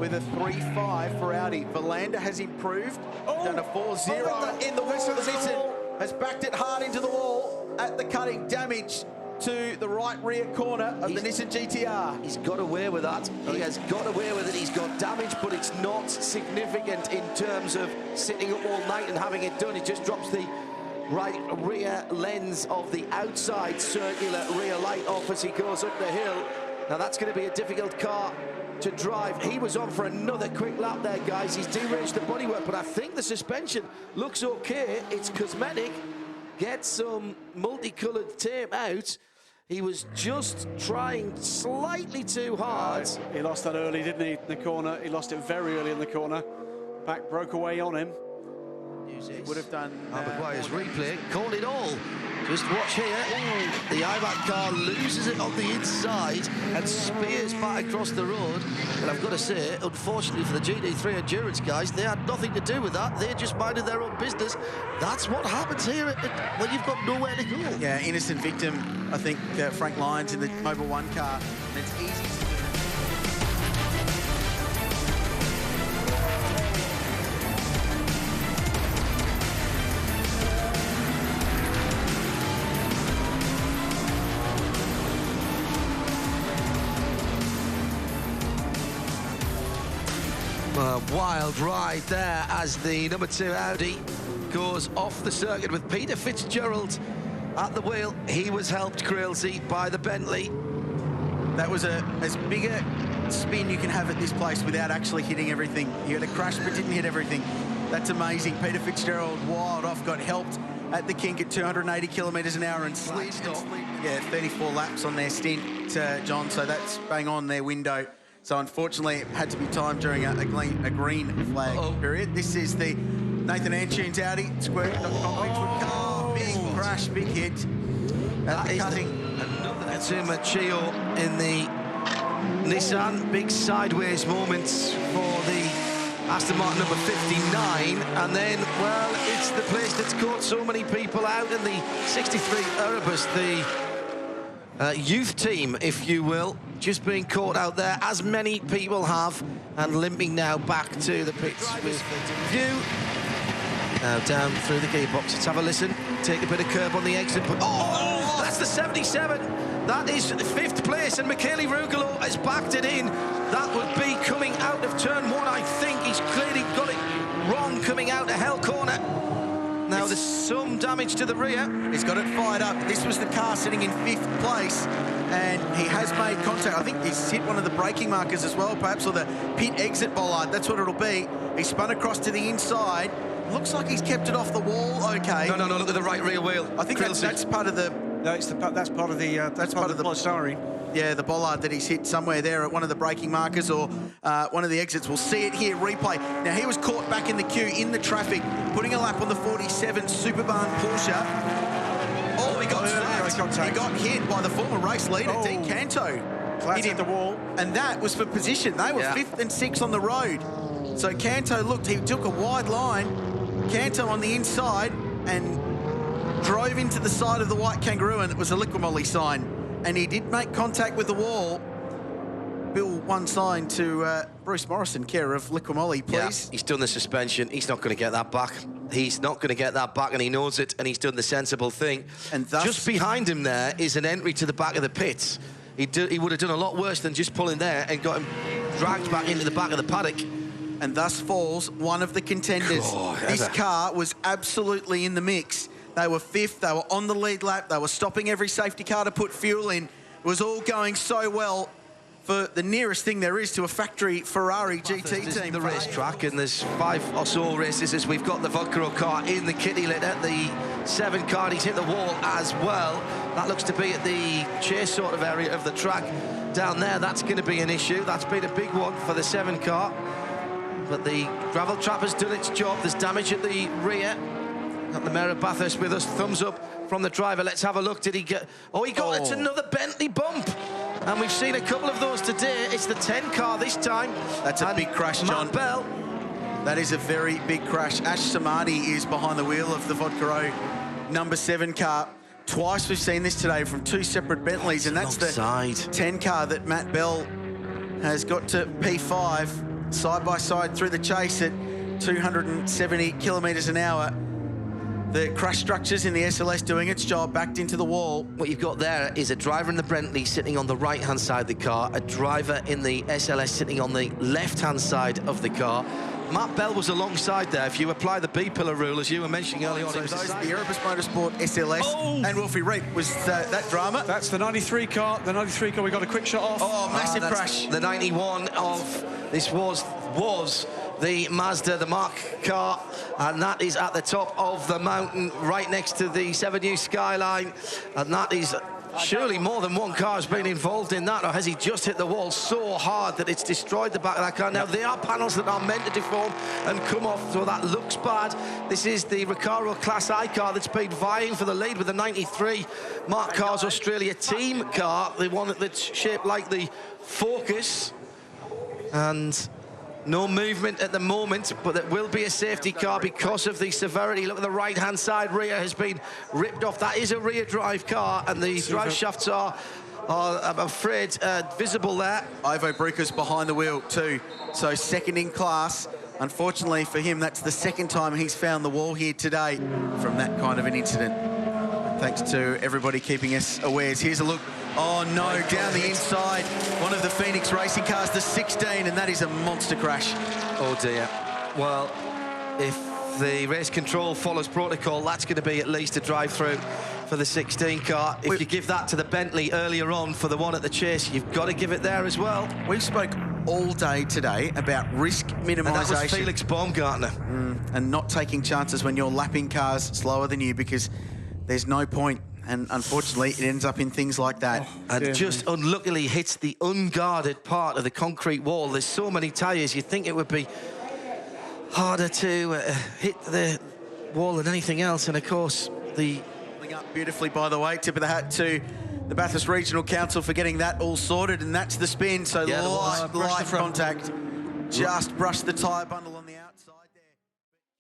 with a 3.5 for Audi. Verlander has improved, done a 4.0 in the wall. The Nissan has backed it hard into the wall at the cutting. Damage to the right rear corner of the Nissan GTR. He's got away with that. He has got away with it. He's got damage, but it's not significant in terms of sitting up all night and having it done. It just drops the right rear lens of the outside circular rear light off as he goes up the hill. Now that's going to be a difficult car to drive. He was on for another quick lap there, guys. He's deranged the bodywork, but I think the suspension looks okay. It's cosmetic. Get some multicolored tape out. He was just trying slightly too hard. He lost that early, didn't he, in the corner? He lost it very early in the corner. Back broke away on him. He would have done... Maguire's replay, called it all. Just watch here. The IMAC car loses it on the inside and spears back across the road. And I've got to say, unfortunately for the GT3 Endurance guys, they had nothing to do with that. They just minded their own business. That's what happens here when you've got nowhere to go. Yeah, innocent victim, I think, Frank Lyons in the Mobil 1 car. And it's easy to... A wild ride there as the number 2 Audi goes off the circuit with Peter Fitzgerald at the wheel. He was helped, Crailsey, by the Bentley. That was as big a spin you can have at this place without actually hitting everything. You had a crash but didn't hit everything. That's amazing. Peter Fitzgerald wild off, got helped at the kink at 280 kilometres an hour and slid. Yeah, 34 laps on their stint, John, so that's bang on their window. So unfortunately, it had to be timed during a green flag period. This is the Nathan Antunes Audi, squirt.com. Big crash, big hit. At the cutting. Another Machio in the Nissan. Big sideways moments for the Aston Martin number 59. And then, well, it's the place that's caught so many people out in the 63 Erebus, the youth team, if you will, just being caught out there, as many people have, and limping now back to the pits with view. Now down through the gearbox. Let's have a listen. Take a bit of curb on the exit. But that's the 77. That is 5th place, and Michele Rugolo has backed it in. That would be coming out of turn 1, I think. He's clearly got it wrong coming out of Hell Corner. Now there's some damage to the rear. He's got it fired up. This was the car sitting in 5th place, and he has made contact. I think he's hit one of the braking markers as well, perhaps, or the pit exit bollard. That's what it'll be. He spun across to the inside. Looks like he's kept it off the wall. Okay. No, look at the right rear wheel. I think that's part of the... No, that's part of the polystyrene. Yeah, the bollard that he's hit somewhere there at one of the braking markers or one of the exits. We'll see it here, replay. Now, he was caught back in the queue, in the traffic, putting a lap on the 47 Superbarn Porsche. Oh, he got slapped. He got hit by the former race leader, Dean Canto. Hit hit the wall. And that was for position. They were 5th and 6th on the road. So Canto looked, he took a wide line, Canto on the inside, and drove into the side of the white kangaroo, and it was a Liquimolly sign. And he did make contact with the wall. Bill, one sign to Bruce Morrison, care of Liquimolly, please. Yeah, he's done the suspension. He's not going to get that back. He's not going to get that back, and he knows it, and he's done the sensible thing. And just behind him there is an entry to the back of the pits. He would have done a lot worse than just pulling there and got him dragged back into the back of the paddock. And thus falls one of the contenders. This car was absolutely in the mix. They were 5th, they were on the lead lap, they were stopping every safety car to put fuel in. It was all going so well for the nearest thing there is to a factory Ferrari GT team. The racetrack, and there's 5 or so races as we've got the Vodka car in the kitty litter. The 7 car, he's hit the wall as well. That looks to be at the chase sort of area of the track down there. That's going to be an issue. That's been a big one for the 7 car. But the gravel trap has done its job. There's damage at the rear. Got the mayor of Bathurst with us. Thumbs up from the driver. Let's have a look. Did he get... Oh, he got... It's another Bentley bump. And we've seen a couple of those today. It's the 10 car this time. That's a big crash, John. Matt Bell. That is a very big crash. Ash Samadi is behind the wheel of the Vodka number 7 car. Twice we've seen this today from 2 separate Bentleys, and that's the 10 car that Matt Bell has got to P5. side by side through the chase at 270 kilometres an hour. The crash structures in the SLS doing its job, backed into the wall. What you've got there is a driver in the Bentley sitting on the right-hand side of the car, a driver in the SLS sitting on the left-hand side of the car. Matt Bell was alongside there. If you apply the B-pillar rule, as you were mentioning earlier on, So those are the Erebus Motorsport SLS and Wolfie Reap. Was that drama? That's the 93 car. The 93 car, we got a quick shot off. Oh, massive that's crash. The 91 of this was the Mazda, the Mark car, and that is at the top of the mountain, right next to the 7 News skyline, and that is surely more than one car has been involved in that, or has he just hit the wall so hard that it's destroyed the back of that car? Now, there are panels that are meant to deform and come off, so that looks bad. This is the Recaro Class I car that's been vying for the lead with the 93 Mark Cars Australia team car, the one that's shaped like the Focus, and no movement at the moment, but there will be a safety car because of the severity. Look at the right-hand side, rear has been ripped off. That is a rear drive car, and the drive shafts are I'm afraid, visible there. Ivo Bruca's behind the wheel too, so second in class. Unfortunately for him, that's the second time he's found the wall here today from that kind of an incident. Thanks to everybody keeping us aware. Here's a look. Oh no, down the inside, one of the Phoenix racing cars, the 16, and that is a monster crash. Oh dear. Well, if the race control follows protocol, that's going to be at least a drive-through for the 16 car. If you give that to the Bentley earlier on for the one at the chase, you've got to give it there as well. We spoke all day today about risk minimisation. And that was Felix Baumgartner. And not taking chances when you're lapping cars slower than you, because there's no point. And unfortunately, it ends up in things like that. And just unluckily hits the unguarded part of the concrete wall. There's so many tyres, you'd think it would be harder to hit the wall than anything else. And of course, the... Up beautifully, by the way. Tip of the hat to the Bathurst Regional Council for getting that all sorted, and that's the spin. So light contact. Just brushed the tyre bundle on the outside.